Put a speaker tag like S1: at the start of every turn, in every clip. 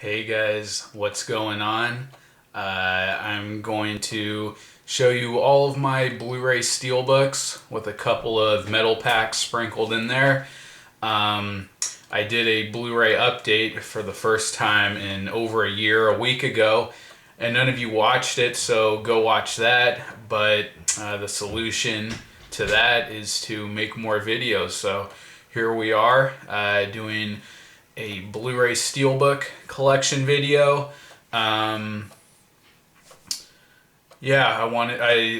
S1: Hey guys, what's going on? I'm going to show you all of my Blu-ray Steelbooks with a couple of metal packs sprinkled in there. Um, I did a Blu-ray update for the first time in over a year, a week ago, and none of you watched it, so go watch that. But the solution to that is to make more videos. So here we are doing a Blu-ray Steelbook collection video. I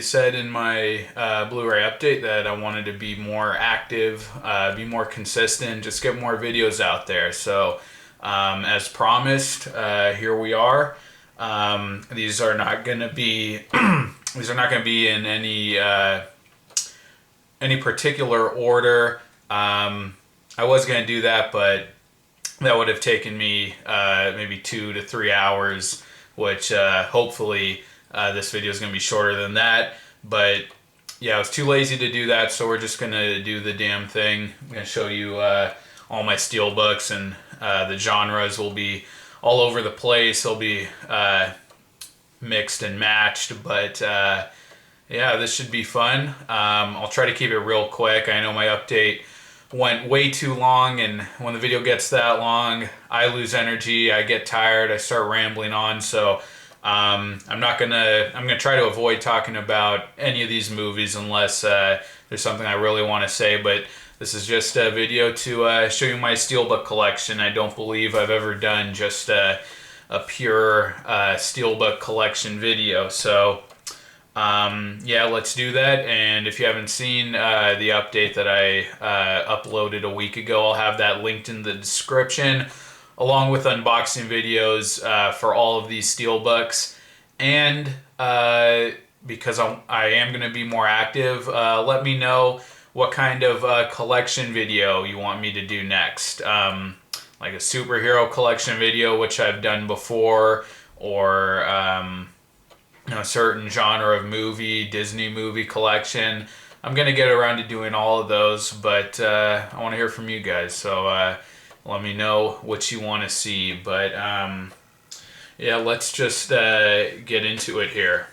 S1: said in my Blu-ray update that I wanted to be more active, be more consistent, just get more videos out there. So, as promised, here we are. These are not going to be these are not going to be in any particular order. I was going to do that, but that would have taken me maybe 2 to 3 hours, which hopefully this video is going to be shorter than that. But yeah, I was too lazy to do that, so we're just going to do the damn thing. I'm going to show you all my steelbooks, and the genres will be all over the place. They'll be mixed and matched, but yeah, this should be fun. I'll try to keep it real quick. I know my update went way too long, and when the video gets that long, I lose energy, I get tired, I start rambling on. So I'm gonna try to avoid talking about any of these movies unless there's something I really want to say. But this is just a video to show you my steelbook collection. I don't believe I've ever done just a pure steelbook collection video. So yeah, let's do that. And if you haven't seen the update that I uploaded a week ago, I'll have that linked in the description, along with unboxing videos for all of these steelbooks. And because I am going to be more active, let me know what kind of collection video you want me to do next. Like a superhero collection video, which I've done before, or a certain genre of movie, Disney movie collection. I'm going to get around to doing all of those, but I want to hear from you guys. So let me know what you want to see. But yeah, let's just get into it here.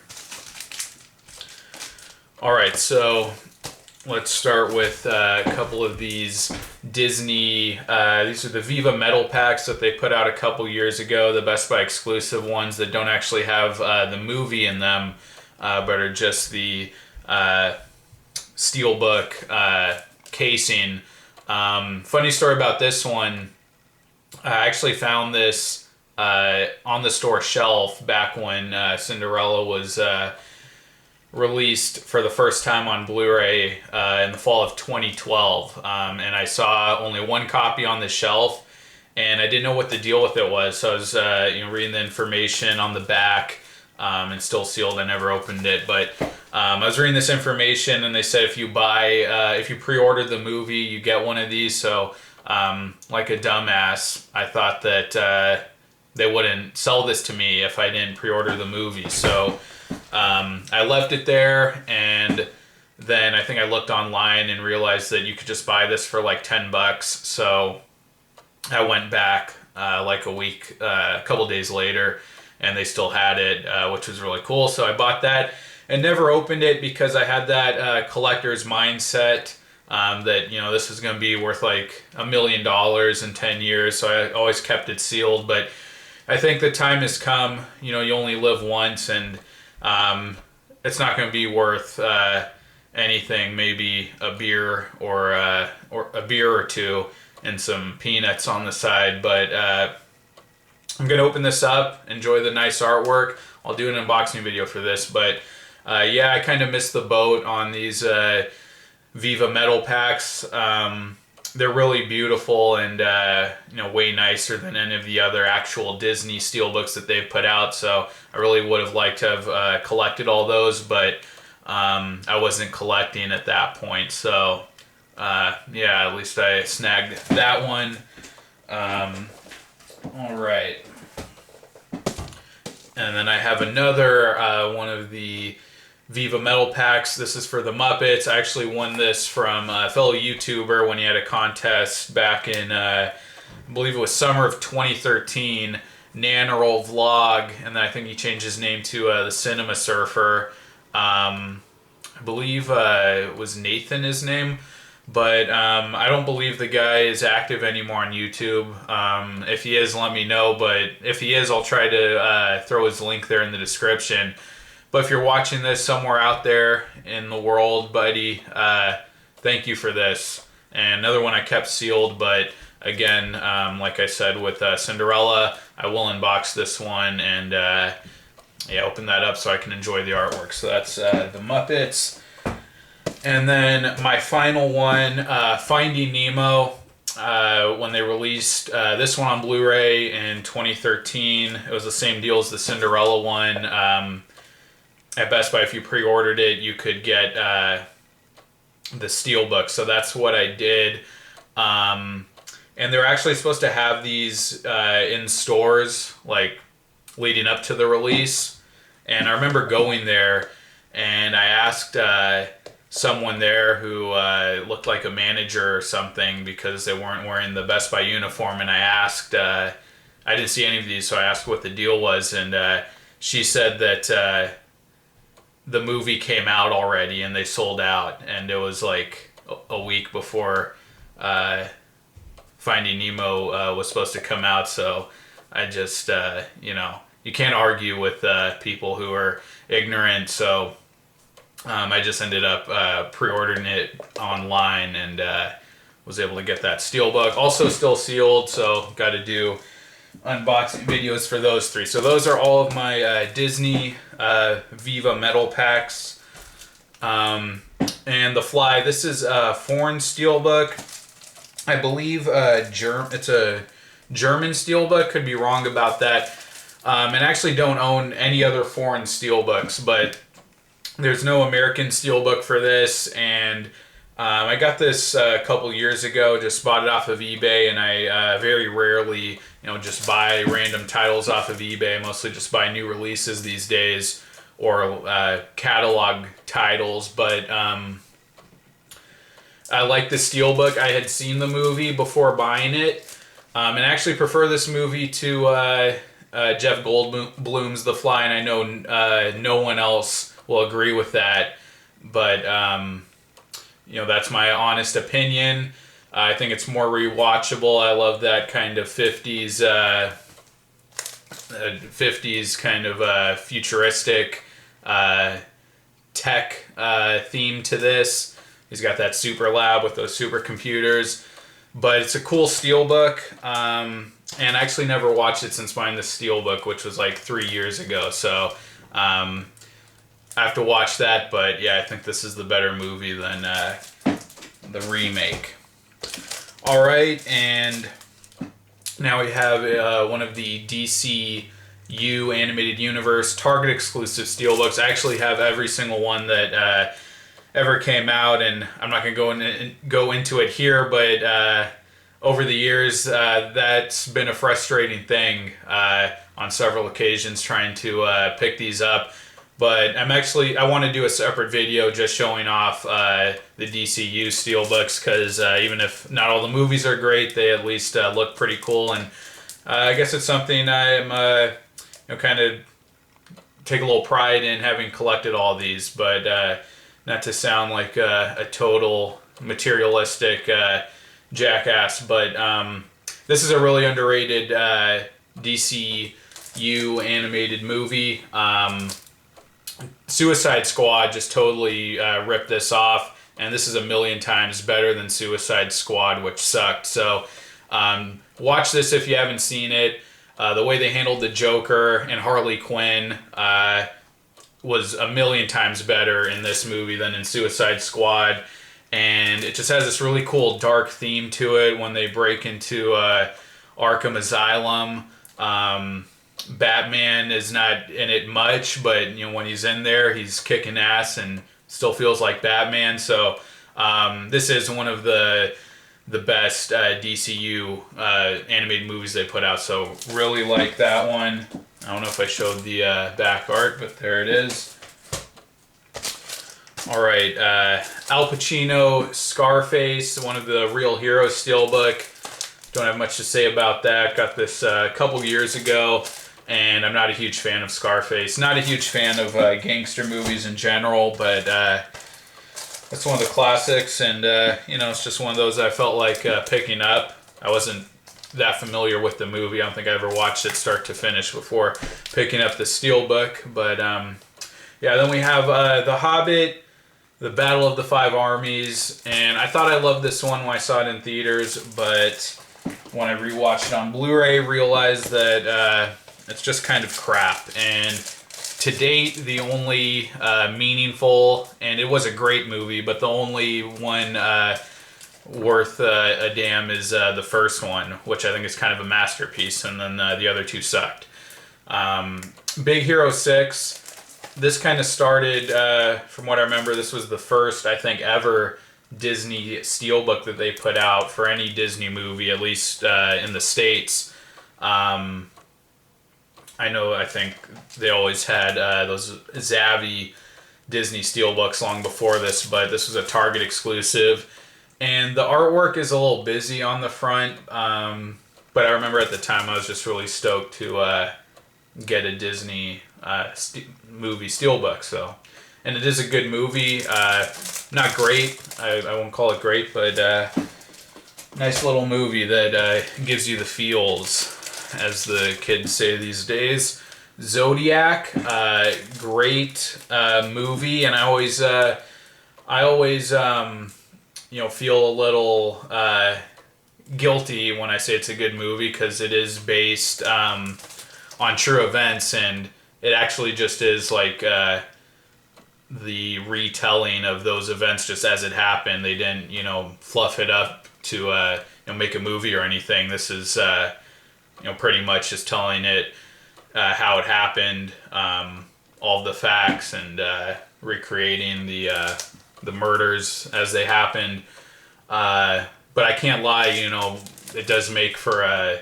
S1: All right, so let's start with a couple of these Disney, these are the Viva metal packs that they put out a couple years ago, the Best Buy exclusive ones that don't actually have the movie in them, but are just the steelbook casing. Funny story about this one, I actually found this on the store shelf back when Cinderella was released for the first time on Blu-ray in the fall of 2012, and I saw only one copy on the shelf, and I didn't know what the deal with it was. So I was reading the information on the back, and still sealed. I never opened it, but I was reading this information, and they said if you pre-order the movie, you get one of these. So like a dumbass, I thought that they wouldn't sell this to me if I didn't pre-order the movie. So I left it there, and then I think I looked online and realized that you could just buy this for like $10. So I went back like a couple days later, and they still had it, which was really cool. So I bought that and never opened it because I had that collector's mindset that this was going to be worth like $1 million in 10 years. So I always kept it sealed. But I think the time has come. You only live once, and it's not going to be worth anything. Maybe a beer or a beer or two and some peanuts on the side. But I'm going to open this up, enjoy the nice artwork. I'll do an unboxing video for this. But yeah, I kind of missed the boat on these Viva metal packs. They're really beautiful and way nicer than any of the other actual Disney steelbooks that they've put out. So I really would have liked to have collected all those, but I wasn't collecting at that point. So yeah, at least I snagged that one. All right, and then I have another one of the Viva metal packs. This is for the Muppets. I actually won this from a fellow YouTuber when he had a contest back in, I believe it was summer of 2013. Nanoroll Vlog, and then I think he changed his name to the Cinema Surfer. I believe it was Nathan his name, but I don't believe the guy is active anymore on YouTube. If he is, let me know, but if he is, I'll try to throw his link there in the description. But if you're watching this somewhere out there in the world, buddy, thank you for this. And another one I kept sealed, but again, like I said with Cinderella, I will unbox this one and yeah, open that up so I can enjoy the artwork. So that's the Muppets. And then my final one, Finding Nemo. When they released this one on Blu-ray in 2013, it was the same deal as the Cinderella one. At Best Buy, if you pre-ordered it, you could get the Steelbook. So that's what I did. And they're actually supposed to have these in stores, like, leading up to the release. And I remember going there, and I asked someone there who looked like a manager or something, because they weren't wearing the Best Buy uniform. And I asked, I didn't see any of these, so I asked what the deal was. And she said that the movie came out already and they sold out, and it was like a week before Finding Nemo was supposed to come out. So I just, you know, you can't argue with people who are ignorant. So I just ended up pre-ordering it online and was able to get that Steelbook. Also still sealed, so got to do unboxing videos for those three. So those are all of my Disney Viva metal packs. And The Fly, this is a foreign Steelbook. I believe it's a German Steelbook. Could be wrong about that. And actually don't own any other foreign Steelbooks, but there's no American Steelbook for this. And I got this a couple years ago, just bought it off of eBay, and I very rarely, you know, just buy random titles off of eBay. I mostly just buy new releases these days, or catalog titles. But I like the Steelbook. I had seen the movie before buying it, and actually prefer this movie to Jeff Goldblum's The Fly, and I know no one else will agree with that, but you know, that's my honest opinion. I think it's more rewatchable. I love that kind of 50s kind of futuristic tech theme to this. He's got that super lab with those supercomputers, but it's a cool Steelbook. And I actually never watched it since buying the Steelbook, which was like 3 years ago. So I have to watch that, but yeah, I think this is the better movie than the remake. All right, and now we have one of the DCU Animated Universe Target exclusive Steelbooks. I actually have every single one that ever came out, and I'm not going to go into it here, but over the years, that's been a frustrating thing on several occasions trying to pick these up. But I want to do a separate video just showing off the DCU Steelbooks, because even if not all the movies are great, they at least look pretty cool. And I guess it's something I'm you know, kind of take a little pride in, having collected all these. But not to sound like a total materialistic jackass, but this is a really underrated DCU animated movie. Suicide Squad just totally ripped this off, and this is a million times better than Suicide Squad, which sucked. So watch this if you haven't seen it. The way they handled the Joker and Harley Quinn was a million times better in this movie than in Suicide Squad. And it just has this really cool dark theme to it when they break into Arkham Asylum. Batman is not in it much, but you know, when he's in there, he's kicking ass and still feels like Batman. So this is one of the best DCU animated movies they put out. So really like that one. I don't know if I showed the back art, but there it is. All right, Al Pacino, Scarface, one of the Real Heroes Steelbook. don't have much to say about that. Got this a couple years ago, and I'm not a huge fan of Scarface. Not a huge fan of gangster movies in general, but it's one of the classics, and it's just one of those I felt like picking up. I wasn't that familiar with the movie. I don't think I ever watched it start to finish before picking up the Steelbook. But then we have The Hobbit, The Battle of the Five Armies, and I thought I loved this one when I saw it in theaters, but when I rewatched it on Blu-ray, realized that it's just kind of crap. And to date, the only meaningful, and it was a great movie, but the only one worth a damn is the first one, which I think is kind of a masterpiece, and then the other two sucked. Big Hero 6, this kind of started, from what I remember, this was the first, I think, ever Disney Steelbook that they put out for any Disney movie, at least in the States. I think they always had those Zavvi Disney Steelbooks long before this, but this was a Target exclusive. And the artwork is a little busy on the front, but I remember at the time I was just really stoked to get a Disney movie Steelbook. So, and it is a good movie. Not great. I won't call it great, but nice little movie that gives you the feels, as the kids say these days. Zodiac, great movie, and I always feel a little guilty when I say it's a good movie, because it is based on true events, and it actually just is like the retelling of those events just as it happened. They didn't, fluff it up to make a movie or anything. This is pretty much just telling it how it happened, all the facts, and recreating the murders as they happened. But I can't lie, it does make for a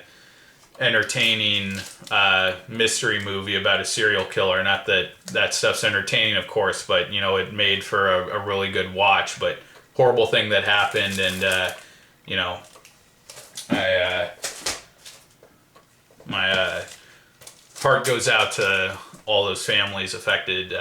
S1: entertaining mystery movie about a serial killer. Not that stuff's entertaining, of course, but it made for a really good watch. But horrible thing that happened, and my heart goes out to all those families affected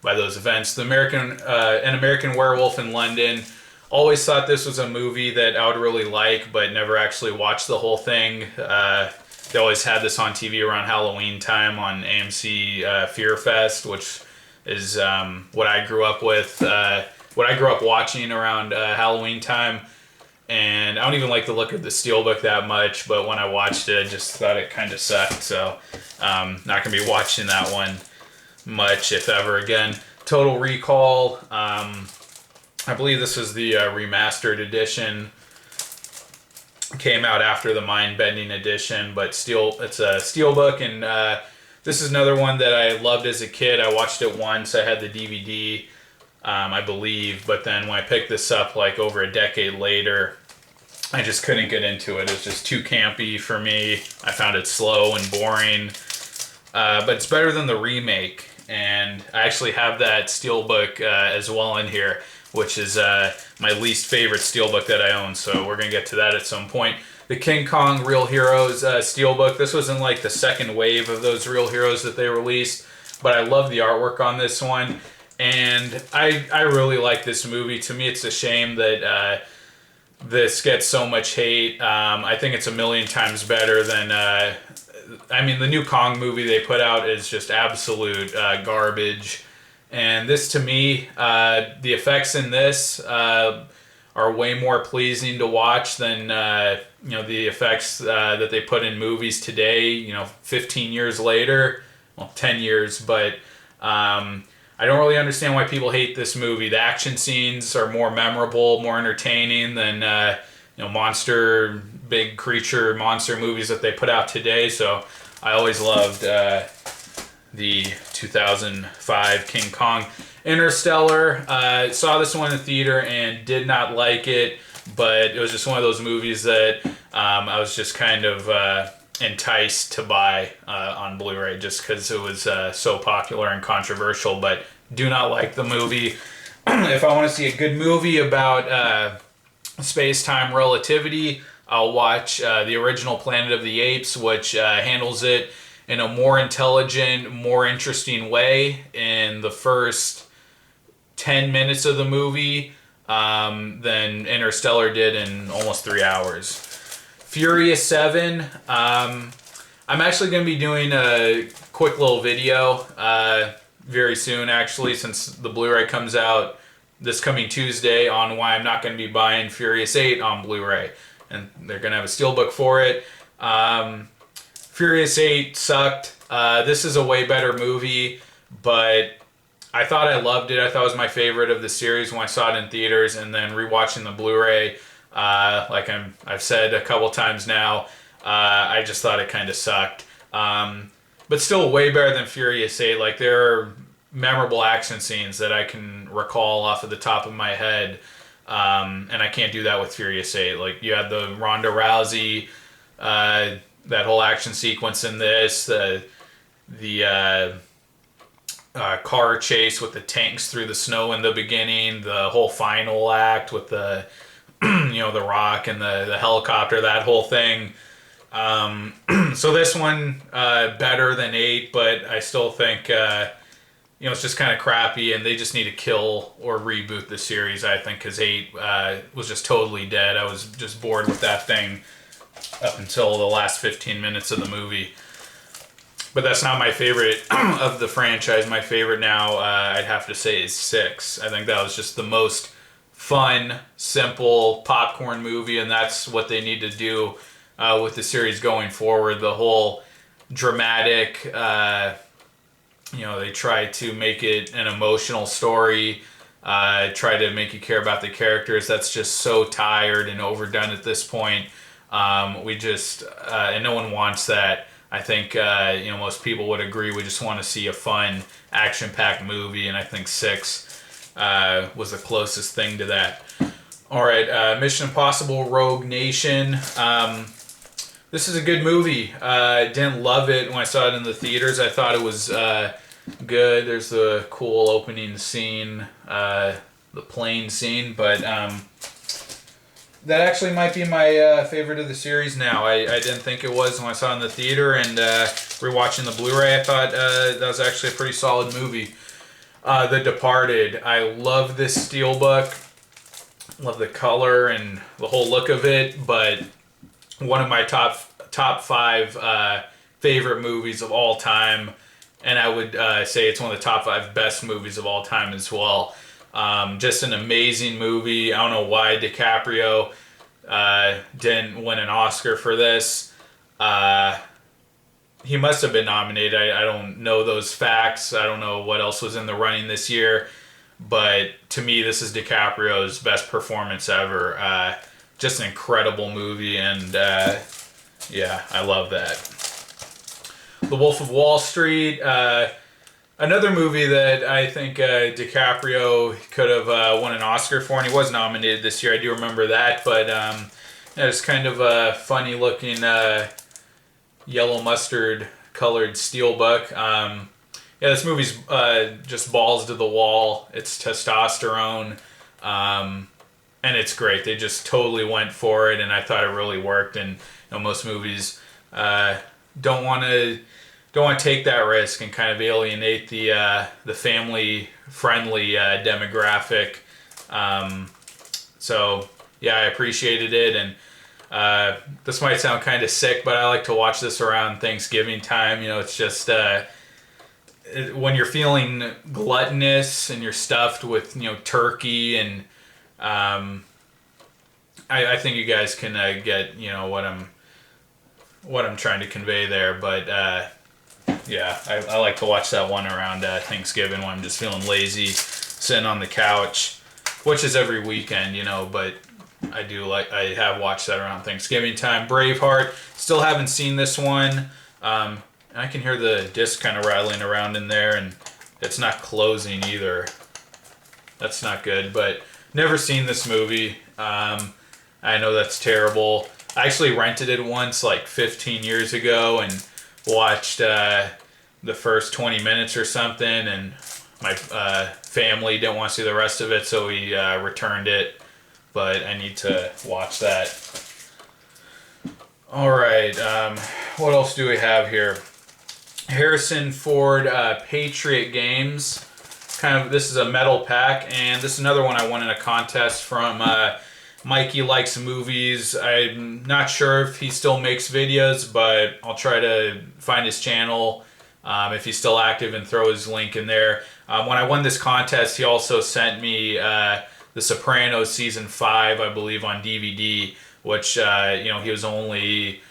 S1: by those events. An American Werewolf in London. Always thought this was a movie that I would really like, but never actually watched the whole thing. They always had this on TV around Halloween time on AMC Fear Fest, which is what I grew up with, what I grew up watching around Halloween time. And I don't even like the look of the Steelbook that much, but when I watched it, I just thought it kind of sucked. So not going to be watching that one much, if ever again. Total Recall. I believe this was the remastered edition. Came out after the mind-bending edition, but it's a Steelbook, and this is another one that I loved as a kid. I watched it once. I had the DVD, I believe, but then when I picked this up like over a decade later, I just couldn't get into it. It was just too campy for me. I found it slow and boring, but it's better than the remake, and I actually have that Steelbook as well in here, which is my least favorite Steelbook that I own, so we're going to get to that at some point. The King Kong Real Heroes Steelbook. This was in like the second wave of those Real Heroes that they released, but I love the artwork on this one, and I really like this movie. To me, it's a shame that this gets so much hate. I think it's a million times better than... the new Kong movie they put out is just absolute garbage. And this, to me, the effects in this are way more pleasing to watch than the effects that they put in movies today. 15 years later, well, 10 years, but I don't really understand why people hate this movie. The action scenes are more memorable, more entertaining than big creature monster movies that they put out today. So I always loved the 2005 King Kong. Interstellar, saw this one in the theater and did not like it, but it was just one of those movies that I was just kind of enticed to buy on Blu-ray just because it was so popular and controversial, but do not like the movie. If I want to see a good movie about space-time relativity, I'll watch the original Planet of the Apes, which handles it in a more intelligent, more interesting way in the first 10 minutes of the movie than Interstellar did in almost 3 hours. Furious 7, I'm actually going to be doing a quick little video very soon, actually, since the Blu-ray comes out this coming Tuesday, on why I'm not going to be buying Furious 8 on Blu-ray. And they're going to have a steelbook for it. Furious 8 sucked. This is a way better movie, but I thought I loved it. I thought it was my favorite of the series when I saw it in theaters, and then rewatching the Blu-ray, like I've said a couple times now, I just thought it kind of sucked. But still way better than Furious 8. Like, there are memorable action scenes that I can recall off of the top of my head, and I can't do that with Furious 8. Like, you had the Ronda Rousey, that whole action sequence in this, the car chase with the tanks through the snow in the beginning, the whole final act with the the Rock and the helicopter, that whole thing. So this one better than 8, but I still think it's just kind of crappy, and they just need to kill or reboot the series, I think, because 8 was just totally dead. I was just bored with that thing up until the last 15 minutes of the movie. But that's not my favorite of the franchise. My favorite now, I'd have to say, is 6. I think that was just the most fun, simple popcorn movie, and that's what they need to do with the series going forward. The whole dramatic, they try to make it an emotional story, try to make you care about the characters. That's just so tired and overdone at this point. And no one wants that. I think, most people would agree. We just want to see a fun, action-packed movie, and I think 6 was the closest thing to that. All right, Mission Impossible Rogue Nation. This is a good movie. I didn't love it when I saw it in the theaters. I thought it was good. There's the cool opening scene, the plane scene, but that actually might be my favorite of the series now. I didn't think it was when I saw it in the theater, and rewatching the Blu-ray, I thought that was actually a pretty solid movie. The Departed. I love this steelbook. Love the color and the whole look of it, but one of my top 5 favorite movies of all time, and I would say it's one of the top 5 best movies of all time as well. Just an amazing movie. I don't know why DiCaprio didn't win an Oscar for this. He must have been nominated. I don't know those facts. I don't know what else was in the running this year. But to me, this is DiCaprio's best performance ever. Just an incredible movie, and I love that. The Wolf of Wall Street. Another movie that I think DiCaprio could have won an Oscar for, and he was nominated this year. I do remember that, but it's kind of a funny-looking yellow mustard-colored steelbook. This movie's just balls to the wall. It's testosterone, and it's great. They just totally went for it, and I thought it really worked. And most movies don't want to take that risk and kind of alienate the family-friendly demographic. I appreciated it, and this might sound kind of sick, but I like to watch this around Thanksgiving time. It's just when you're feeling gluttonous and you're stuffed with turkey, and I think you guys can get what I'm trying to convey there, but I like to watch that one around Thanksgiving when I'm just feeling lazy, sitting on the couch, which is every weekend, but I have watched that around Thanksgiving time. Braveheart, still haven't seen this one. I can hear the disc kind of rattling around in there, and it's not closing either. That's not good, but never seen this movie. I know that's terrible. I actually rented it once, like 15 years ago, and watched the first 20 minutes or something, and my family didn't want to see the rest of it, so we returned it, but I need to watch that. All right. What else do we have here? Harrison Ford Patriot Games. This is a metal pack, and this is another one I won in a contest from Mikey Likes Movies. I'm not sure if he still makes videos, but I'll try to find his channel if he's still active and throw his link in there. When I won this contest, he also sent me The Sopranos Season 5, I believe, on DVD, which, he was only,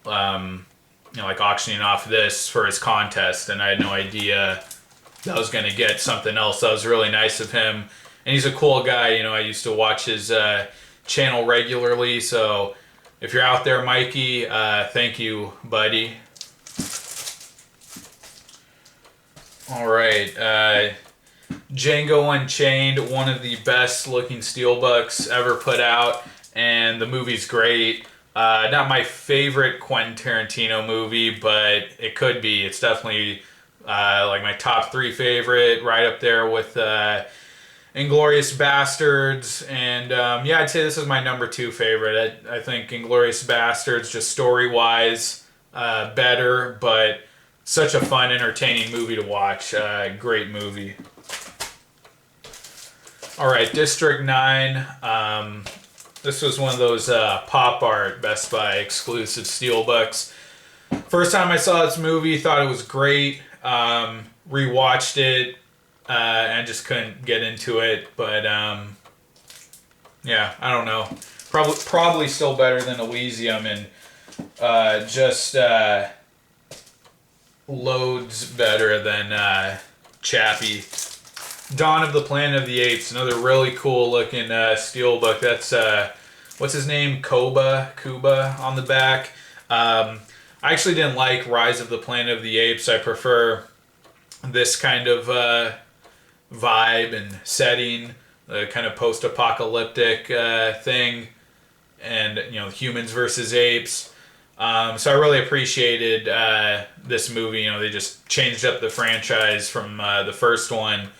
S1: like auctioning off this for his contest, and I had no idea that I was going to get something else. That was really nice of him. And he's a cool guy. I used to watch his channel regularly, so if you're out there, Mikey, thank you, buddy. All right, Django Unchained, one of the best looking steelbooks ever put out, and the movie's great. Not my favorite Quentin Tarantino movie, but it could be. It's definitely like my top 3 favorite, right up there with Inglourious Bastards. And I'd say this is my number 2 favorite. I think Inglourious Bastards, just story-wise, better, but such a fun, entertaining movie to watch. Great movie. All right, District 9. This was one of those Pop Art Best Buy exclusive steelbooks. First time I saw this movie, thought it was great. Rewatched it and just couldn't get into it. But I don't know. Probably still better than Elysium, and just loads better than Chappie. Dawn of the Planet of the Apes, another really cool looking steelbook. That's what's his name, Kuba on the back. I actually didn't like Rise of the Planet of the Apes. I prefer this kind of vibe and setting, the kind of post-apocalyptic thing, and humans versus apes. So I really appreciated this movie. They just changed up the franchise from the first one.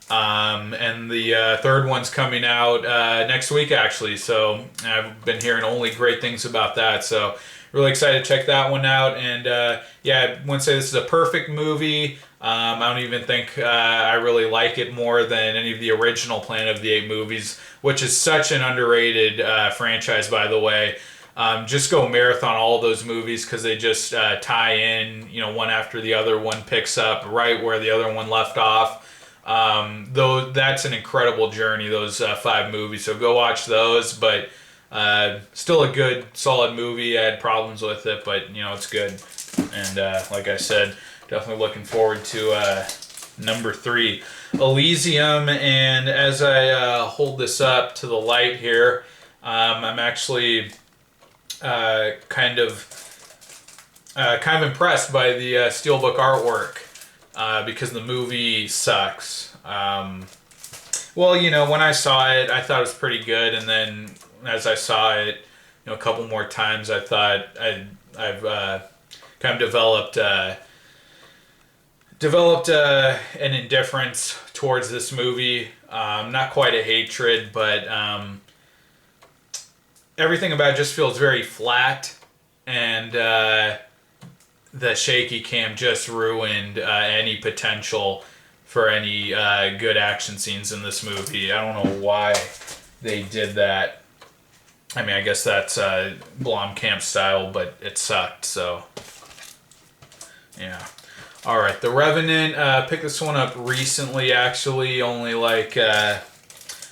S1: And the third one's coming out next week, actually. So I've been hearing only great things about that. So really excited to check that one out. And I wouldn't say this is a perfect movie. I don't even think I really like it more than any of the original Planet of the Apes movies, which is such an underrated franchise, by the way. Just go marathon all those movies because they just tie in, one after the other. One picks up right where the other one left off. Though that's an incredible journey, those 5 movies. So go watch those, but still a good, solid movie. I had problems with it, but it's good. And like I said, definitely looking forward to number 3, Elysium. And as I hold this up to the light here, I'm actually kind of impressed by the steelbook artwork. Because the movie sucks. When I saw it, I thought it was pretty good, and then as I saw it, a couple more times, I thought I've kind of developed an indifference towards this movie. Not quite a hatred, but everything about it just feels very flat, and the shaky cam just ruined any potential for any good action scenes in this movie. I don't know why they did that. I mean, I guess that's Blomkamp style, but it sucked, so yeah. All right, The Revenant. Picked this one up recently, actually, only like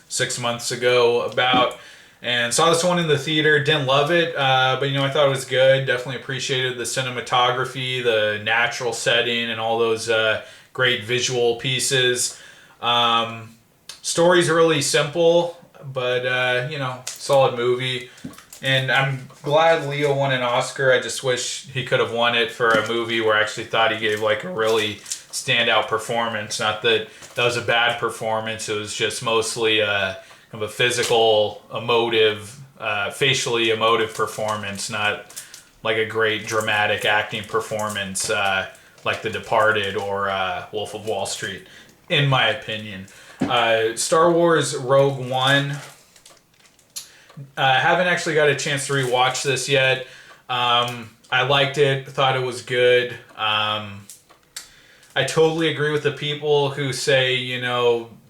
S1: 6 months ago, about. And saw this one in the theater. Didn't love it, but I thought it was good. Definitely appreciated the cinematography, the natural setting, and all those great visual pieces. Story's really simple, but solid movie. And I'm glad Leo won an Oscar. I just wish he could have won it for a movie where I actually thought he gave like a really standout performance. Not that that was a bad performance. It was just mostly of a physical, emotive, facially emotive performance, not like a great dramatic acting performance like The Departed or Wolf of Wall Street, in my opinion. Star Wars Rogue One. I haven't actually got a chance to rewatch this yet. I liked it. Thought it was good. I totally agree with the people who say,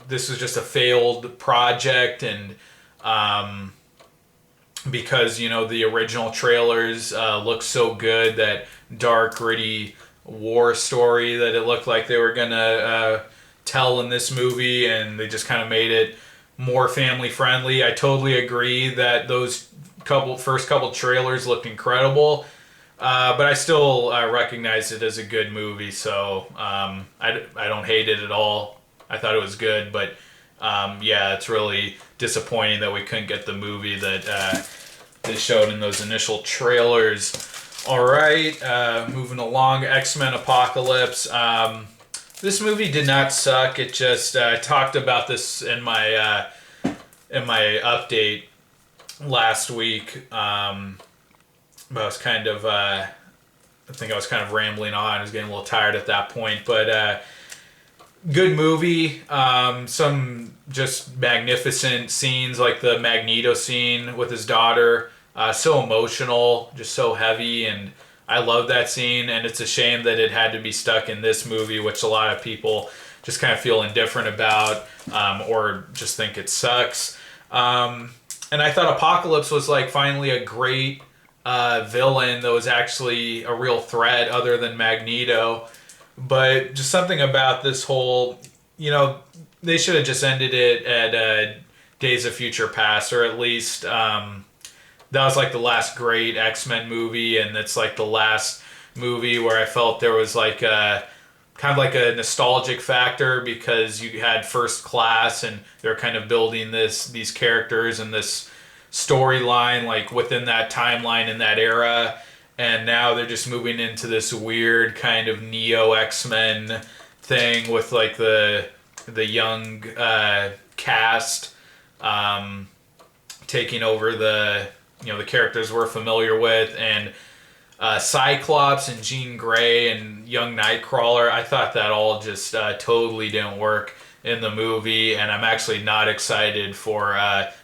S1: this was just a failed project, and because the original trailers look so good, that dark, gritty war story that it looked like they were gonna tell in this movie, and they just kind of made it more family friendly. I totally agree that those first couple trailers looked incredible, but I still recognize it as a good movie, so I don't hate it at all. I thought it was good, but yeah, it's really disappointing that we couldn't get the movie that they showed in those initial trailers. All right, moving along, X-Men Apocalypse. This movie did not suck. It just I talked about this in my update last week. But I was kind of I think I was kind of rambling on. I was getting a little tired at that point, but good movie. Some just magnificent scenes, like the Magneto scene with his daughter. So emotional, just so heavy, and I love that scene. And it's a shame that it had to be stuck in this movie, which a lot of people just kind of feel indifferent about, or just think it sucks. And I thought Apocalypse was like finally a great villain that was actually a real threat other than Magneto. But just something about this whole, they should have just ended it at Days of Future Past, or at least that was like the last great X-Men movie, and it's like the last movie where I felt there was like a kind of like a nostalgic factor, because you had First Class and they're kind of building these characters and this storyline like within that timeline in that era, and now they're just moving into this weird kind of neo X-Men thing with like the young cast taking over the the characters we're familiar with, and Cyclops and Jean Grey and young Nightcrawler. I thought that all just totally didn't work in the movie, and I'm actually not excited for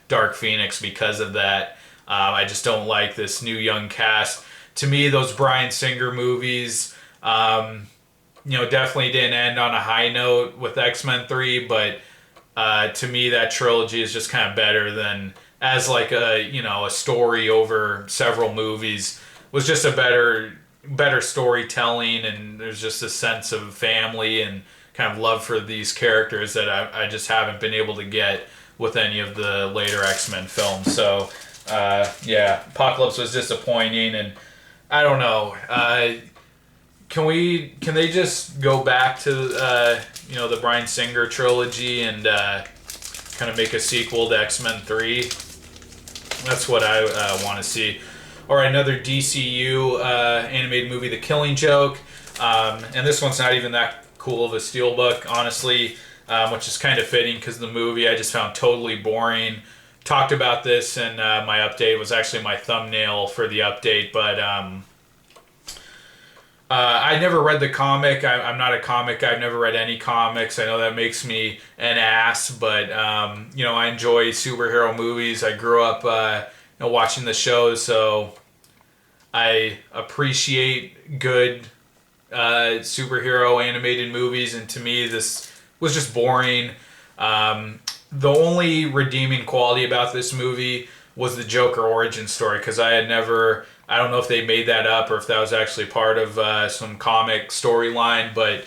S1: Dark Phoenix because of that. I just don't like this new young cast. To me, those Bryan Singer movies, definitely didn't end on a high note with X-Men 3, but to me, that trilogy is just kind of better than, as like a story over several movies, was just a better storytelling, and there's just a sense of family and kind of love for these characters that I just haven't been able to get with any of the later X-Men films. So yeah, Apocalypse was disappointing, and I don't know. Can they just go back to the Bryan Singer trilogy and kind of make a sequel to X-Men 3? That's what I want to see. Or another DCU animated movie, The Killing Joke. And this one's not even that cool of a steelbook, honestly, which is kind of fitting because the movie I just found totally boring. Talked about this in my update. It was actually my thumbnail for the update, but I never read the comic. I'm not a comic guy. I've never read any comics. I know that makes me an ass, but I enjoy superhero movies. I grew up watching the show, so I appreciate good superhero animated movies, and to me this was just boring. The only redeeming quality about this movie was the Joker origin story, because I don't know if they made that up or if that was actually part of some comic storyline, but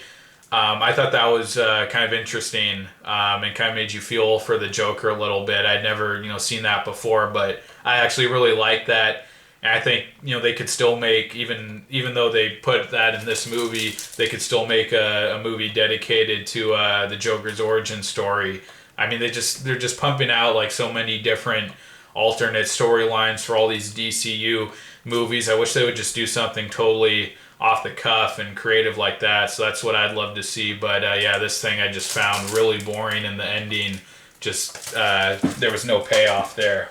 S1: I thought that was kind of interesting, and kind of made you feel for the Joker a little bit. I'd never seen that before, but I actually really liked that. And I think they could still make, even though they put that in this movie, they could still make a movie dedicated to the Joker's origin story. I mean, they're just pumping out like so many different alternate storylines for all these DCU movies. I wish they would just do something totally off the cuff and creative like that. So that's what I'd love to see. But yeah, this thing I just found really boring, and the ending just there was no payoff there.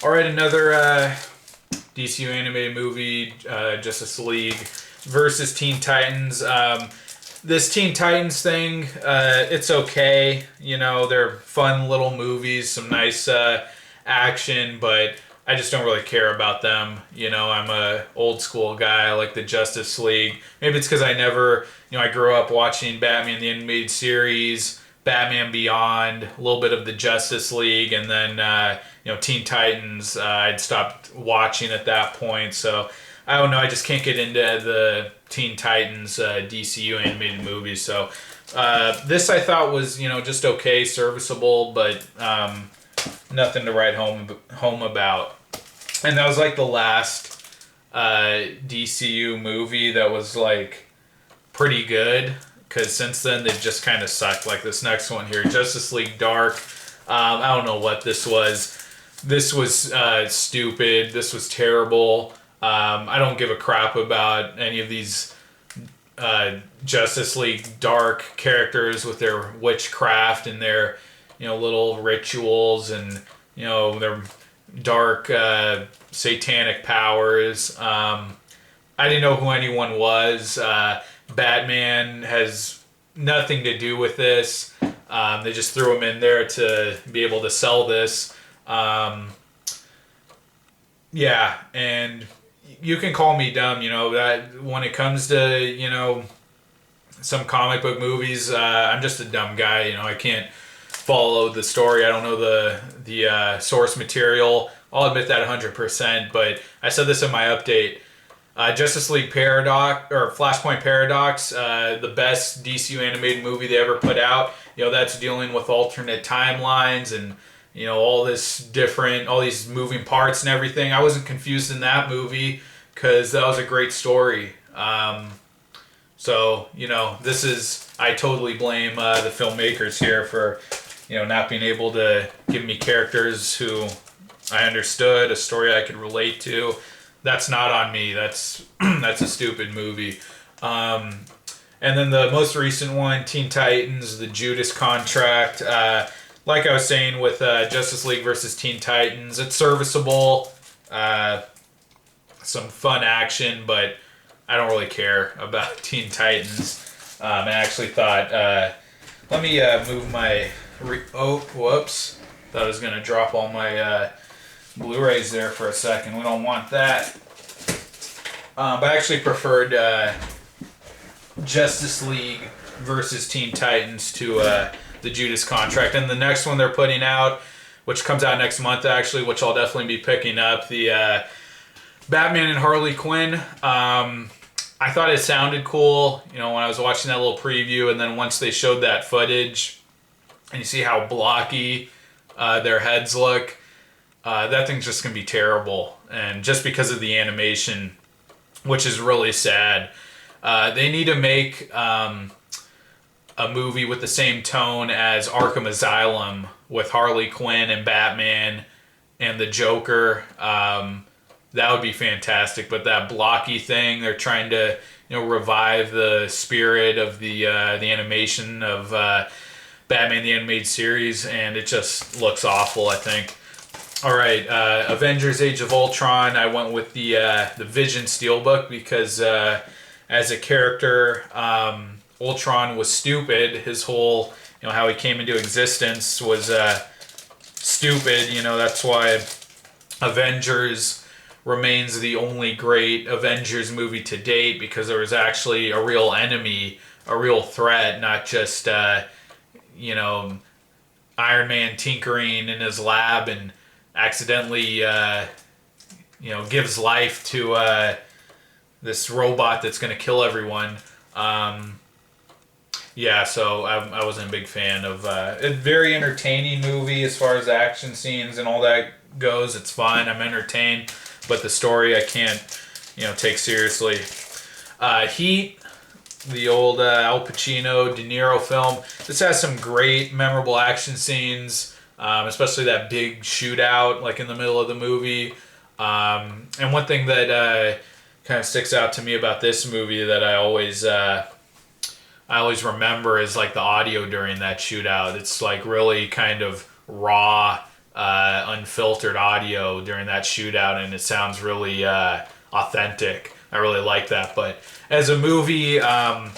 S1: All right, another DCU animated movie, Justice League versus Teen Titans. This Teen Titans thing, it's okay. They're fun little movies, some nice action, but I just don't really care about them. I'm a old school guy. I like the Justice League. Maybe it's because I never, I grew up watching Batman the animated series, Batman Beyond, a little bit of the Justice League, and then Teen Titans. I'd stopped watching at that point, so I don't know. I just can't get into the Teen Titans DCU animated movies. So this I thought was just okay, serviceable, but nothing to write home about. And that was like the last DCU movie that was like pretty good, because since then they've just kind of sucked. Like this next one here, Justice League Dark. I don't know what this was. This was stupid. This was terrible. I don't give a crap about any of these Justice League Dark characters with their witchcraft and their little rituals and their dark satanic powers. I didn't know who anyone was. Batman has nothing to do with this. They just threw him in there to be able to sell this. Yeah, and you can call me dumb, that when it comes to, some comic book movies, I'm just a dumb guy. I can't follow the story. I don't know the source material. I'll admit that 100%, but I said this in my update. Justice League Paradox, or Flashpoint Paradox, the best DCU animated movie they ever put out. That's dealing with alternate timelines and, all these moving parts and everything. I wasn't confused in that movie because that was a great story. So, I totally blame the filmmakers here for, not being able to give me characters who I understood, a story I could relate to. That's not on me. That's a stupid movie. And then the most recent one, Teen Titans, the Judas Contract. Like I was saying with Justice League versus Teen Titans, it's serviceable. Some fun action, but I don't really care about Teen Titans. I actually thought, let me move my... whoops. Thought I was going to drop all my Blu-rays there for a second. We don't want that. But I actually preferred Justice League versus Teen Titans to the Judas Contract. And the next one they're putting out, which comes out next month actually, which I'll definitely be picking up, the Batman and Harley Quinn. I thought it sounded cool, when I was watching that little preview, and then once they showed that footage, and you see how blocky their heads look, that thing's just going to be terrible. And just because of the animation, which is really sad. They need to make a movie with the same tone as Arkham Asylum with Harley Quinn and Batman and the Joker. That would be fantastic. But that blocky thing, they're trying to revive the spirit of the animation of Batman the Animated Series, and it just looks awful, I think. All right, Avengers: Age of Ultron. I went with the Vision Steelbook because as a character, Ultron was stupid. His whole, how he came into existence was stupid. That's why Avengers remains the only great Avengers movie to date, because there was actually a real enemy, a real threat, not just Iron Man tinkering in his lab and accidentally gives life to this robot that's going to kill everyone. So I wasn't a big fan of a very entertaining movie as far as action scenes and all that goes. It's fun, I'm entertained, but the story I can't take seriously. Heat, the old Al Pacino, De Niro film. This has some great memorable action scenes, especially that big shootout like in the middle of the movie. And one thing that kind of sticks out to me about this movie that I always remember is like the audio during that shootout. It's like really kind of raw, unfiltered audio during that shootout, and it sounds really authentic. I really like that. But as a movie, I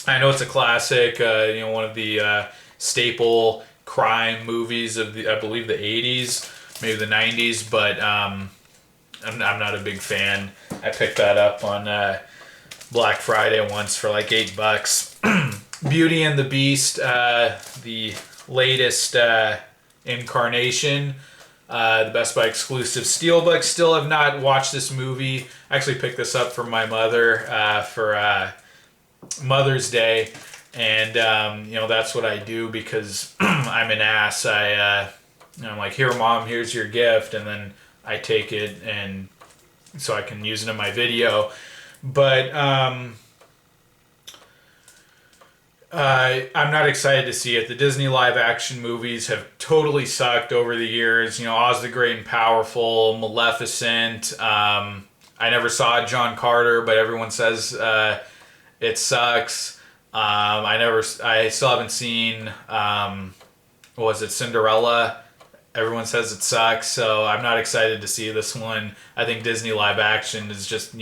S1: know it's a classic, one of the staple crime movies of I believe the 80s, maybe the 90s, but I'm not a big fan. I picked that up on Black Friday once for like $8. Beauty and the Beast, the latest incarnation, the Best Buy exclusive Steelbook. Still have not watched this movie. I actually picked this up for my mother for Mother's Day, and that's what I do because I'm an ass. I'm like, here, Mom, here's your gift, and then I take it and so I can use it in my video. But I'm not excited to see it. The Disney live action movies have totally sucked over the years. Oz the Great and Powerful, Maleficent. I never saw John Carter, but everyone says it sucks. I still haven't seen, Cinderella? Everyone says it sucks, so I'm not excited to see this one. I think Disney live action is just,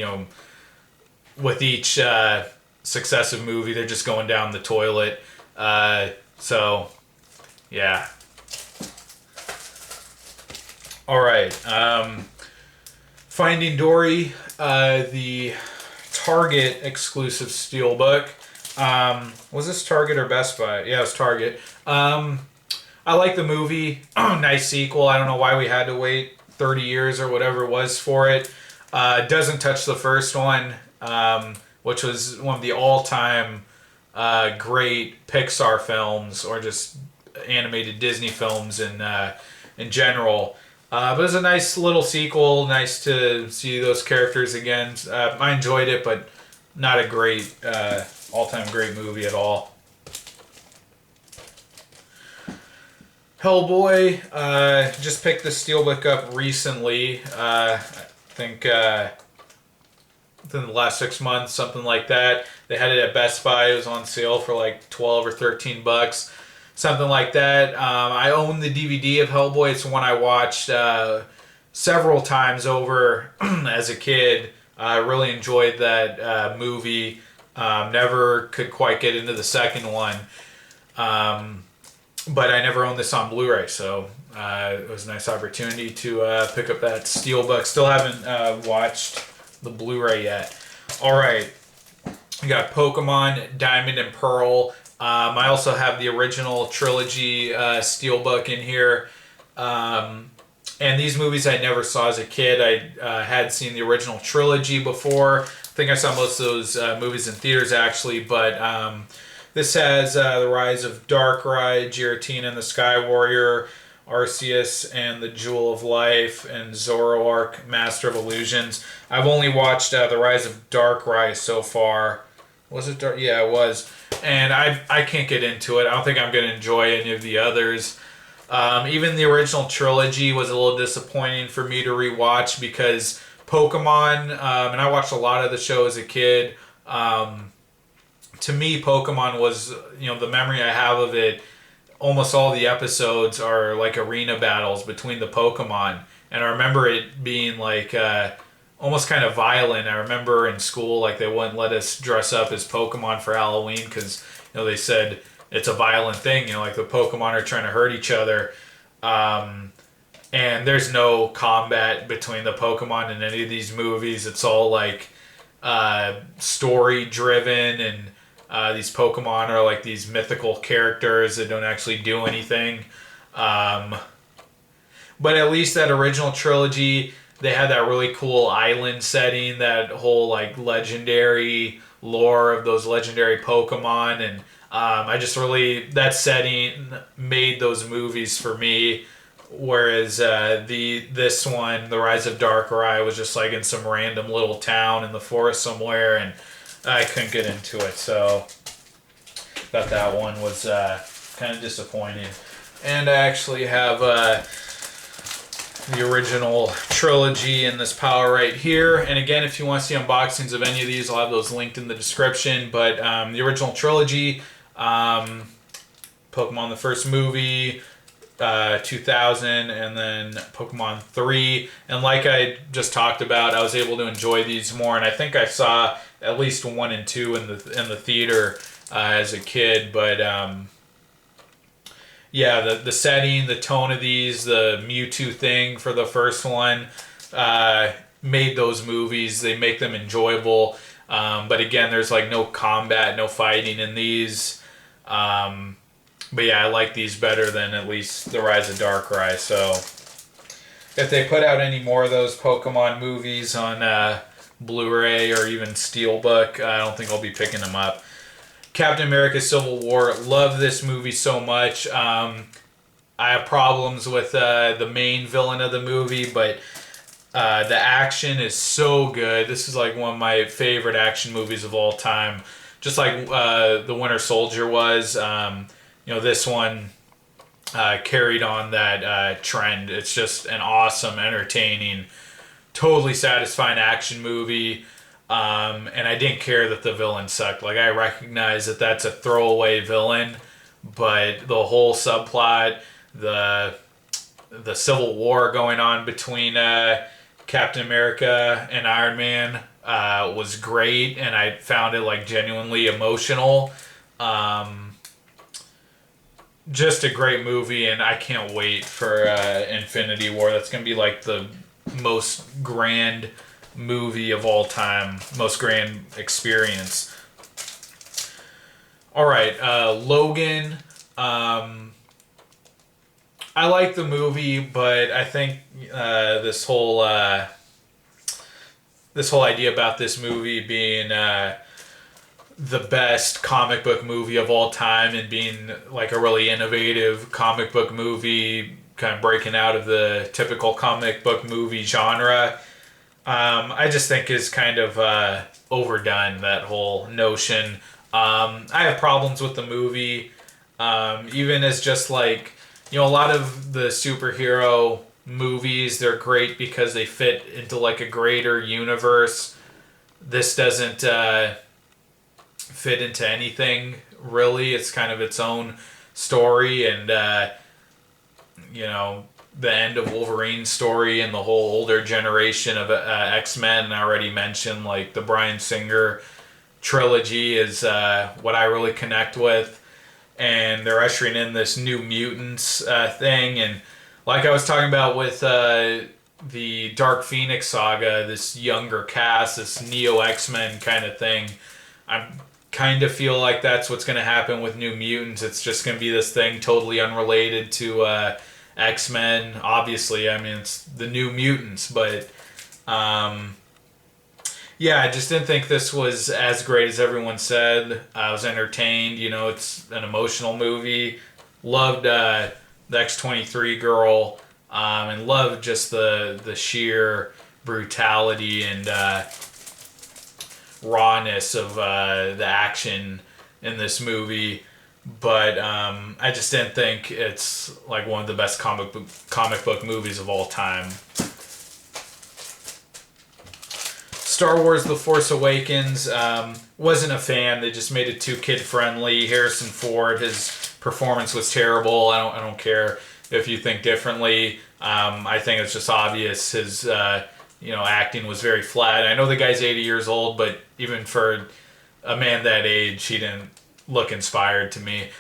S1: with each successive movie, they're just going down the toilet. So, yeah. All right. Finding Dory, the Target exclusive Steelbook. Was this Target or Best Buy? Yeah, it was Target. I like the movie. Nice sequel. I don't know why we had to wait 30 years or whatever it was for it. It doesn't touch the first one, which was one of the all-time great Pixar films, or just animated Disney films in general. But it was a nice little sequel. Nice to see those characters again. I enjoyed it, but not a great all-time great movie at all. Hellboy, just picked the Steelbook up recently. I think within the last 6 months, something like that. They had it at Best Buy. It was on sale for like $12 or $13, something like that. I own the DVD of Hellboy. It's one I watched several times over as a kid. I really enjoyed that movie. Never could quite get into the second one. But I never owned this on Blu-ray, so it was a nice opportunity to pick up that Steelbook. Still haven't watched the Blu-ray yet. All right, we got Pokemon Diamond and Pearl. I also have the original trilogy Steelbook in here. And these movies I never saw as a kid. I had seen the original trilogy before. I think I saw most of those movies in theaters, actually, but... this has The Rise of Darkrai, Giratina and the Sky Warrior, Arceus and the Jewel of Life, and Zoroark, Master of Illusions. I've only watched The Rise of Darkrai so far. Was it Dark? Yeah, it was. And I can't get into it. I don't think I'm going to enjoy any of the others. Even the original trilogy was a little disappointing for me to rewatch because Pokemon, and I watched a lot of the show as a kid, to me, Pokemon was, the memory I have of it, almost all the episodes are like arena battles between the Pokemon. And I remember it being like almost kind of violent. I remember in school, like they wouldn't let us dress up as Pokemon for Halloween because, they said it's a violent thing. Like the Pokemon are trying to hurt each other. And there's no combat between the Pokemon in any of these movies. It's all like story driven, and these Pokemon are like these mythical characters that don't actually do anything. But at least that original trilogy, they had that really cool island setting, that whole like legendary lore of those legendary Pokemon, and I just really, that setting made those movies for me. Whereas this one, The Rise of Darkrai, was just like in some random little town in the forest somewhere, and I couldn't get into it, so thought that one was kind of disappointing. And I actually have the original trilogy in this pile right here. And again, if you want to see unboxings of any of these, I'll have those linked in the description. But the original trilogy, Pokemon the first movie, 2000, and then Pokemon 3. And like I just talked about, I was able to enjoy these more, and I think I saw at least 1 and 2 in the theater as a kid. But yeah, the setting, the tone of these, the Mewtwo thing for the first one, made those movies. They make them enjoyable. But again, there's like no combat, no fighting in these. But yeah, I like these better than at least The Rise of Darkrai. So if they put out any more of those Pokemon movies on Blu-ray or even Steelbook, I don't think I'll be picking them up. Captain America Civil War, love this movie so much. I have problems with the main villain of the movie, but the action is so good. This is like one of my favorite action movies of all time. Just like The Winter Soldier was. This one carried on that trend. It's just an awesome, entertaining, totally satisfying action movie. And I didn't care that the villain sucked. Like, I recognize that that's a throwaway villain, but the whole subplot, the Civil War going on between Captain America and Iron Man was great, and I found it like genuinely emotional. Just a great movie, and I can't wait for Infinity War. That's going to be like the most grand movie of all time, most grand experience. All right, Logan. I like the movie, but I think this whole idea about this movie being the best comic book movie of all time and being like a really innovative comic book movie, kind of breaking out of the typical comic book movie genre, I just think is kind of overdone, that whole notion. I have problems with the movie, even as just like, a lot of the superhero movies, they're great because they fit into like a greater universe. This doesn't fit into anything, really. It's kind of its own story, and the end of Wolverine's story and the whole older generation of X-Men. I already mentioned, like, the Bryan Singer trilogy is what I really connect with, and they're ushering in this New Mutants thing, and like I was talking about with the Dark Phoenix saga, this younger cast, this Neo X-Men kind of thing, I kind of feel like that's what's going to happen with New Mutants. It's just going to be this thing totally unrelated to X-Men. Obviously, I mean, it's the New Mutants, but yeah, I just didn't think this was as great as everyone said. I was entertained. It's an emotional movie. Loved the X-23 girl, and loved just the sheer brutality and rawness of the action in this movie. But I just didn't think it's like one of the best comic book movies of all time. Star Wars The Force Awakens, wasn't a fan. They just made it too kid-friendly. Harrison Ford, his performance was terrible. I don't care if you think differently. I think it's just obvious his acting was very flat. I know the guy's 80 years old, but even for a man that age, he didn't look inspired to me.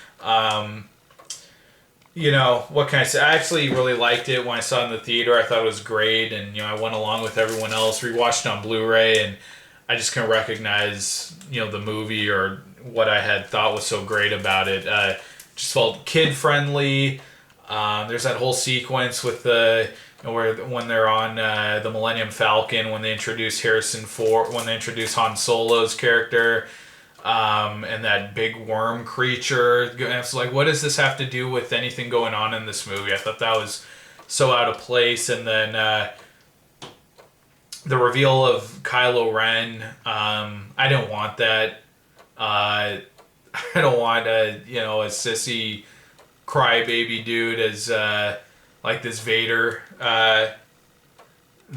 S1: What can I say? I actually really liked it when I saw it in the theater. I thought it was great, and I went along with everyone else, rewatched it on Blu-ray, and I just couldn't recognize the movie or what I had thought was so great about it. Just felt kid-friendly. There's that whole sequence with when they're on the Millennium Falcon, when they introduce Harrison Ford, when they introduce Han Solo's character, and that big worm creature. And it's like, what does this have to do with anything going on in this movie? I thought that was so out of place. And then the reveal of Kylo Ren, I didn't want that. I don't want a sissy crybaby dude as like this Vader, the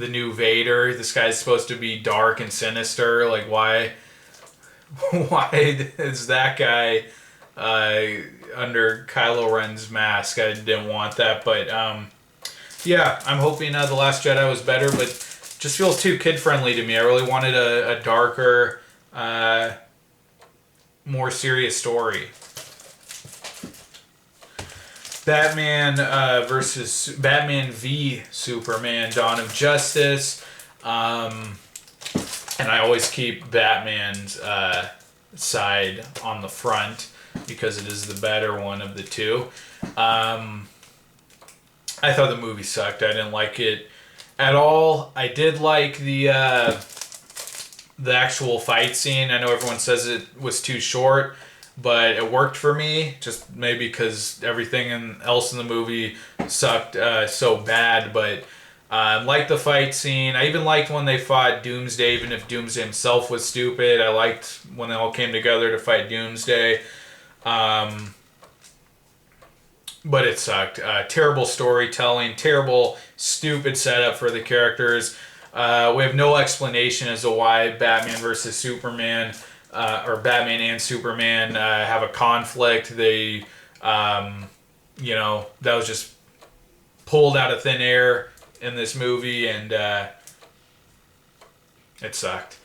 S1: new Vader. This guy's supposed to be dark and sinister. Like, why is that guy under Kylo Ren's mask? I didn't want that, but yeah, I'm hoping The Last Jedi was better, but just feels too kid-friendly to me. I really wanted a darker, more serious story. Batman versus Batman v Superman: Dawn of Justice. And I always keep Batman's side on the front because it is the better one of the two. I thought the movie sucked. I didn't like it at all. I did like the actual fight scene. I know everyone says it was too short, but it worked for me. Just maybe because everything else in the movie sucked so bad. But I liked the fight scene. I even liked when they fought Doomsday, even if Doomsday himself was stupid. I liked when they all came together to fight Doomsday. But it sucked. Terrible storytelling, terrible, stupid setup for the characters. We have no explanation as to why Batman versus Superman, or Batman and Superman have a conflict. They, that was just pulled out of thin air in this movie, and it sucked.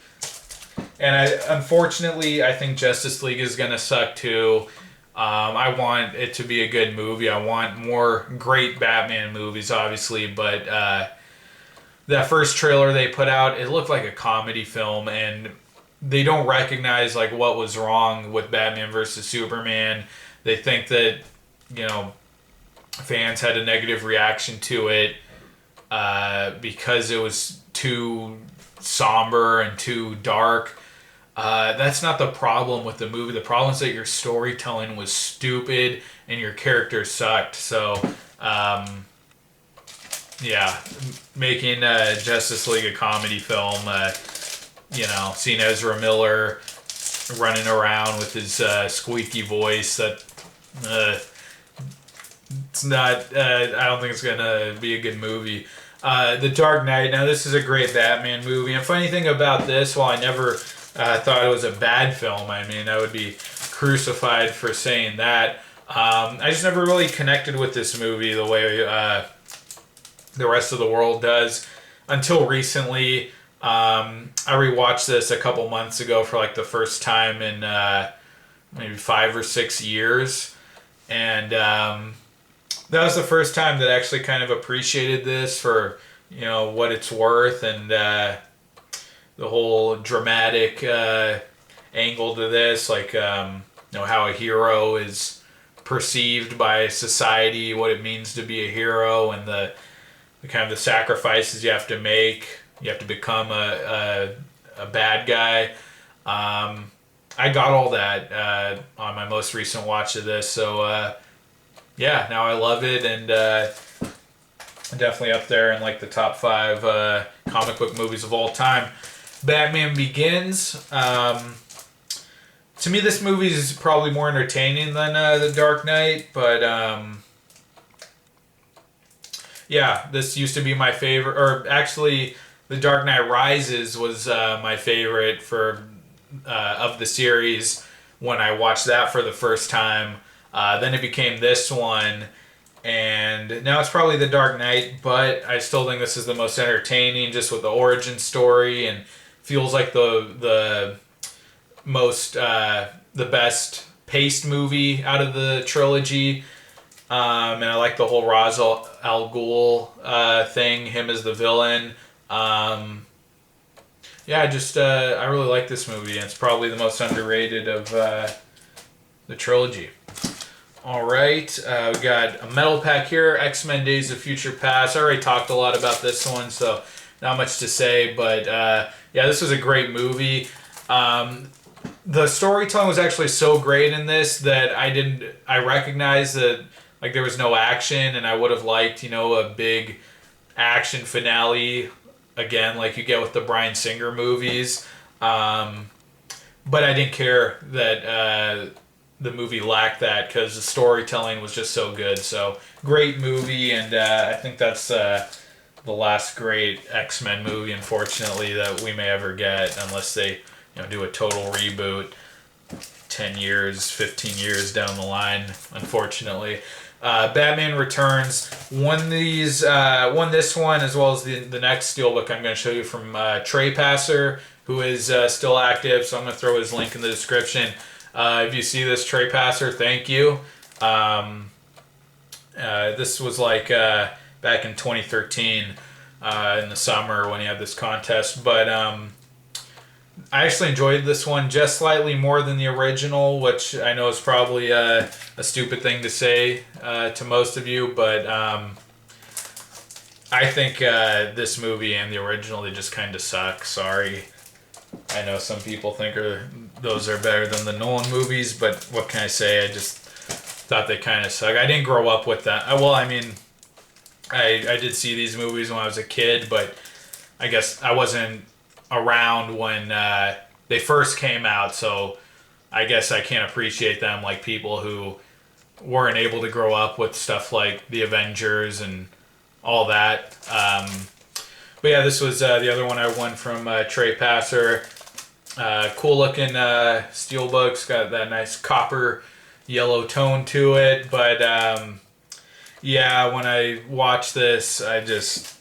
S1: And unfortunately, I think Justice League is going to suck too. I want it to be a good movie. I want more great Batman movies, obviously, but that first trailer they put out, it looked like a comedy film, and they don't recognize like what was wrong with Batman versus Superman. They think that, fans had a negative reaction to it because it was too somber and too dark. That's not the problem with the movie. The problem is that your storytelling was stupid and your characters sucked. So, making Justice League a comedy film, seeing Ezra Miller running around with his squeaky voice, that it's not. I don't think it's gonna be a good movie. The Dark Knight. Now, this is a great Batman movie. And funny thing about this, while I never thought it was a bad film. I mean, I would be crucified for saying that. I just never really connected with this movie the way the rest of the world does until recently. I rewatched this a couple months ago for like the first time in maybe 5 or 6 years. And that was the first time that I actually kind of appreciated this for, what it's worth, and the whole dramatic angle to this, like how a hero is perceived by society, what it means to be a hero, and the kind of the sacrifices you have to make. You have to become a bad guy. I got all that on my most recent watch of this, so now I love it, and definitely up there in like the top 5 comic book movies of all time. Batman Begins. To me, this movie is probably more entertaining than The Dark Knight, but this used to be my favorite. Or actually, The Dark Knight Rises was my favorite of the series when I watched that for the first time. Then it became this one, and now it's probably The Dark Knight, but I still think this is the most entertaining, just with the origin story, and feels like the most the best paced movie out of the trilogy. And I like the whole Ra's al Ghul thing, him as the villain. I really like this movie, and it's probably the most underrated of the trilogy. All right, we got a metal pack here, X-Men Days of Future Past. I already talked a lot about this one, so not much to say, but this was a great movie. The storytelling was actually so great in this that I recognized that like there was no action, and I would have liked, a big action finale again, like you get with the Bryan Singer movies. But I didn't care that the movie lacked that, because the storytelling was just so good. So great movie, and I think that's the last great X-Men movie, unfortunately, that we may ever get, unless they do a total reboot 10 years, 15 years down the line, unfortunately. Batman Returns won this one, as well as the next Steelbook I'm going to show you from Trey Passer, who is still active, so I'm going to throw his link in the description. If you see this, Trey Passer, thank you. This was like back in 2013 in the summer when he had this contest. But I actually enjoyed this one just slightly more than the original, which I know is probably a stupid thing to say to most of you, but I think this movie and the original, they just kind of suck. Sorry. I know some people think those are better than the Nolan movies, but what can I say? I just thought they kind of suck. I didn't grow up with that. Well, I mean, I did see these movies when I was a kid, but I guess I wasn't around when they first came out, so I guess I can't appreciate them like people who weren't able to grow up with stuff like the Avengers and all that. But yeah, this was the other one I won from Trey Passer. Cool looking steelbook's got that nice copper yellow tone to it, but yeah, when I watched this, I just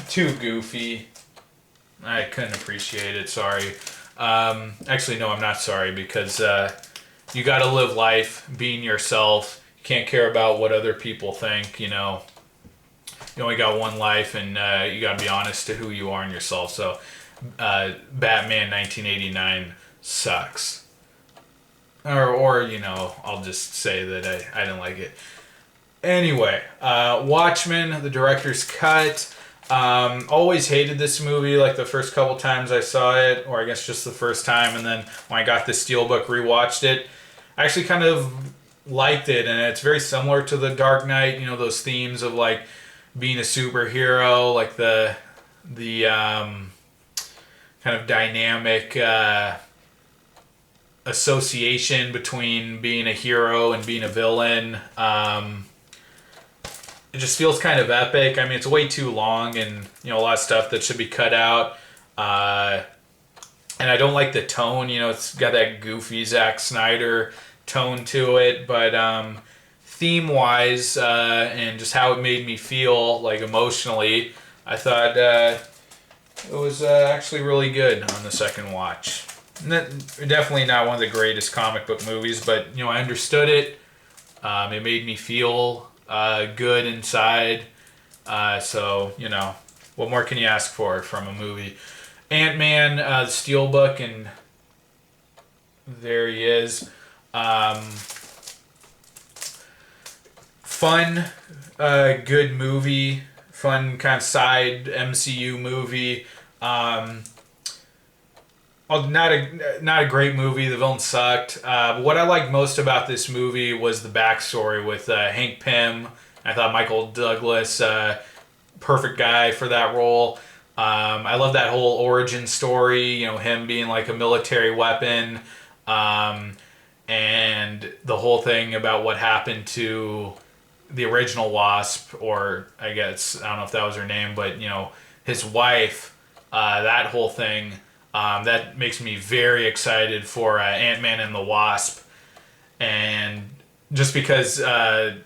S1: too goofy. I couldn't appreciate it. Sorry. Actually, no, I'm not sorry, because you got to live life being yourself. You can't care about what other people think. You know, you only got one life, and you got to be honest to who you are and yourself. So, Batman 1989 sucks. Or you know, I'll just say that I didn't like it. Anyway, Watchmen, the director's cut. Always hated this movie, like the first couple times I saw it, or I guess just the first time, and then when I got the Steelbook, rewatched it. I actually kind of liked it, and it's very similar to The Dark Knight, you know, those themes of like being a superhero, like the kind of dynamic association between being a hero and being a villain. It just feels kind of epic. I mean, it's way too long, and you know, a lot of stuff that should be cut out. And I don't like the tone. You know, it's got that goofy Zack Snyder tone to it, but theme-wise and just how it made me feel, like emotionally, I thought it was actually really good on the second watch. Definitely not one of the greatest comic book movies, but you know, I understood it. It made me feel good inside. So, you know, what more can you ask for from a movie? Ant-Man, the Steelbook, and there he is. Fun, good movie. Fun kind of side MCU movie. Not a great movie. The villain sucked. But what I liked most about this movie was the backstory with Hank Pym. I thought Michael Douglas, perfect guy for that role. I love that whole origin story. You know, him being like a military weapon, and the whole thing about what happened to the original Wasp, or I guess I don't know if that was her name, but you know, his wife. That whole thing. That makes me very excited for Ant-Man and the Wasp. And just because, you know,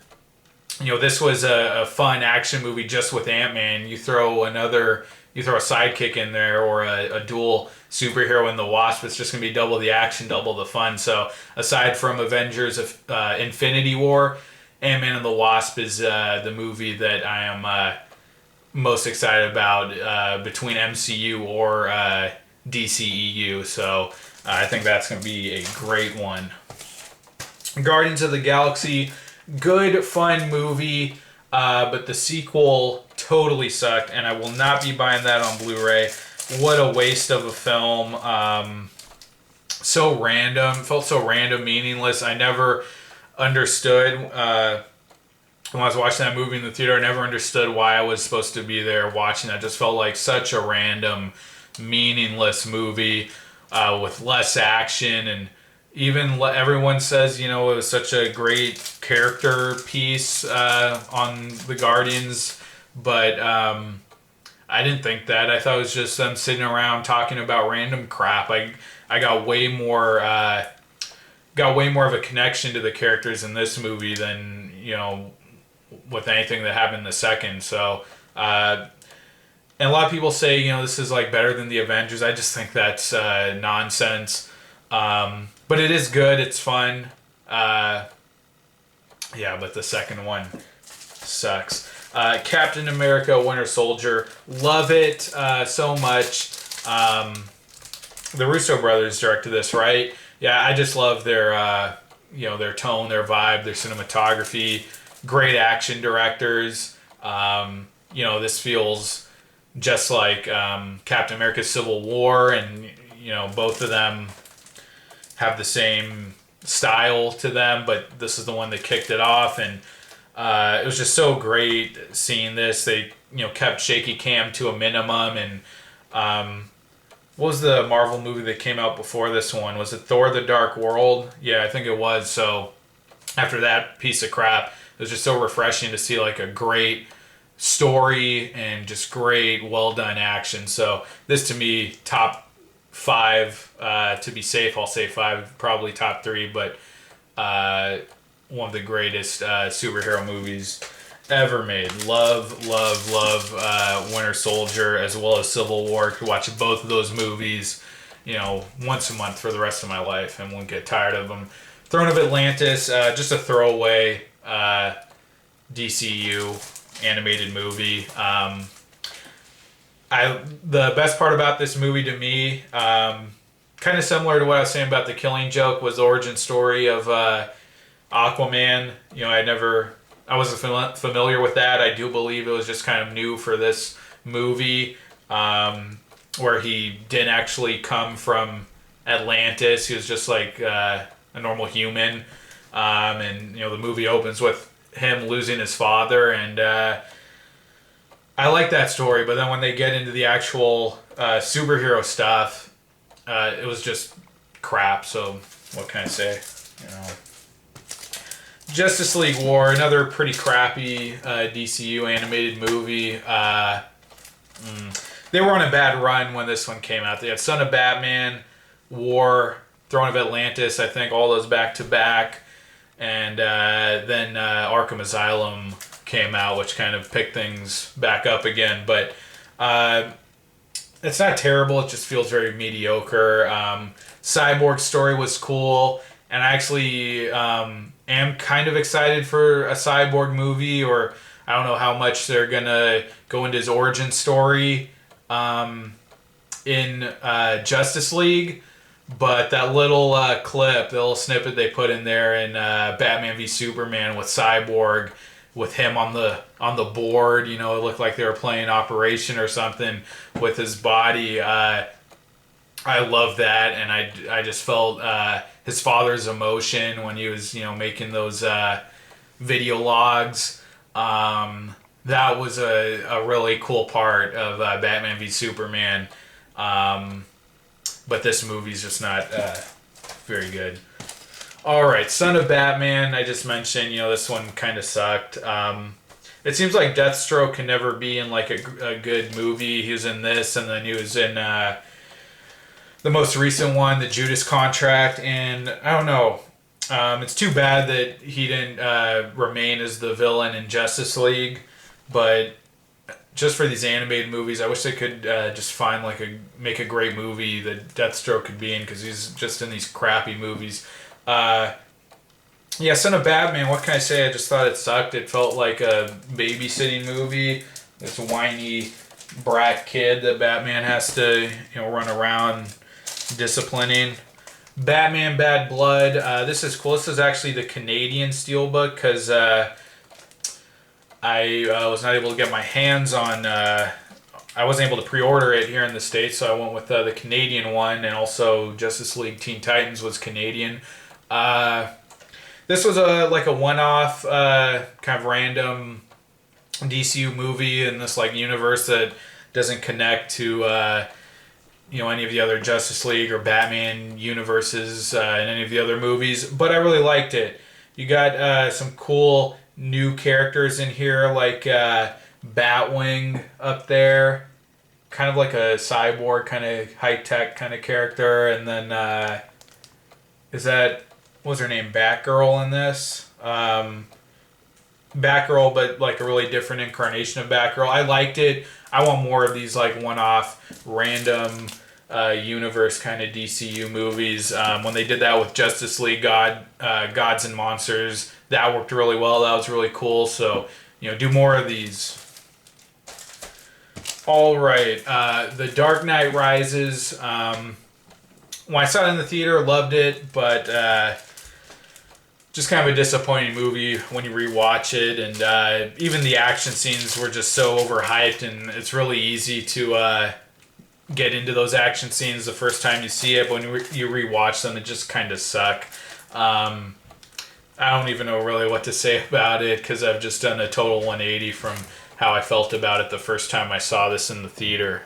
S1: this was a fun action movie just with Ant-Man, you throw a sidekick in there, or a dual superhero in the Wasp, it's just going to be double the action, double the fun. So aside from Avengers of Infinity War, Ant-Man and the Wasp is the movie that I am most excited about between MCU or DCEU, so I think that's going to be a great one. Guardians of the Galaxy, good, fun movie, but the sequel totally sucked, and I will not be buying that on Blu-ray. What a waste of a film. So random, felt so random, meaningless. I never understood, when I was watching that movie in the theater, I never understood why I was supposed to be there watching that. It just felt like such a random, meaningless movie with less action, and even everyone says, you know, it was such a great character piece on the Guardians, but I didn't think that. I thought it was just them sitting around talking about random crap. I got way more of a connection to the characters in this movie than, you know, with anything that happened in the second. So and a lot of people say, you know, this is like better than the Avengers. I just think that's nonsense. But it is good. It's fun. Yeah, but the second one sucks. Captain America: Winter Soldier, love it so much. The Russo brothers directed this, right? Yeah, I just love their their tone, their vibe, their cinematography. Great action directors. This feels just like Captain America: Civil War, and both of them have the same style to them, but this is the one that kicked it off, and it was just so great seeing this. They kept shaky cam to a minimum, and what was the Marvel movie that came out before this one? Was it Thor: The Dark World? Yeah, I think it was. So after that piece of crap, it was just so refreshing to see like a great story and just great, well done action. So this to me, top 5. To be safe, I'll say 5. Probably top 3, but one of the greatest superhero movies ever made. Love Winter Soldier as well as Civil War. Could watch both of those movies, once a month for the rest of my life and won't get tired of them. Throne of Atlantis, just a throwaway DCU animated movie. The best part about this movie to me, kind of similar to what I was saying about The Killing Joke, was the origin story of Aquaman. I wasn't familiar with that. I do believe it was just kind of new for this movie, where he didn't actually come from Atlantis. He was just like a normal human, and the movie opens with him losing his father, and I like that story. But then when they get into the actual superhero stuff, it was just crap. So what can I say? Justice League War, another pretty crappy DCU animated movie. They were on a bad run when this one came out. They had Son of Batman, War, Throne of Atlantis, I think all those back to back. And then Arkham Asylum came out, which kind of picked things back up again. But it's not terrible. It just feels very mediocre. Cyborg story was cool. And I actually am kind of excited for a Cyborg movie, or I don't know how much they're going to go into his origin story in Justice League. But that little clip, the little snippet they put in there in Batman v Superman with Cyborg, with him on the board, it looked like they were playing Operation or something with his body. I love that, and I just felt his father's emotion when he was making those video logs. That was a really cool part of Batman v Superman. But this movie's just not very good. Alright, Son of Batman, I just mentioned, this one kind of sucked. It seems like Deathstroke can never be in like a good movie. He was in this, and then he was in the most recent one, the Judas Contract, and I don't know. It's too bad that he didn't remain as the villain in Justice League, but just for these animated movies, I wish they could just find make a great movie that Deathstroke could be in, because he's just in these crappy movies. Son of Batman, what can I say? I just thought it sucked. It felt like a babysitting movie. This whiny brat kid that Batman has to run around disciplining. Batman Bad Blood. This is cool. This is actually the Canadian Steelbook, because I was not able to get my hands on... I wasn't able to pre-order it here in the States, so I went with the Canadian one, and also Justice League Teen Titans was Canadian. This was a one-off, kind of random DCU movie in this universe that doesn't connect to any of the other Justice League or Batman universes in any of the other movies, but I really liked it. You got some cool new characters in here, like Batwing up there, kind of like a cyborg, kind of high-tech kind of character, and then what was her name, Batgirl in this? Batgirl, but like a really different incarnation of Batgirl. I liked it. I want more of these one-off, random universe kind of DCU movies. When they did that with Justice League Gods and Monsters, that worked really well. That was really cool. So, do more of these. All right, The Dark Knight Rises. When I saw it in the theater, loved it, but just kind of a disappointing movie when you rewatch it, and even the action scenes were just so overhyped, and it's really easy to get into those action scenes the first time you see it, but when you rewatch them, it just kind of suck. I don't even know really what to say about it, because I've just done a total 180 from how I felt about it the first time I saw this in the theater.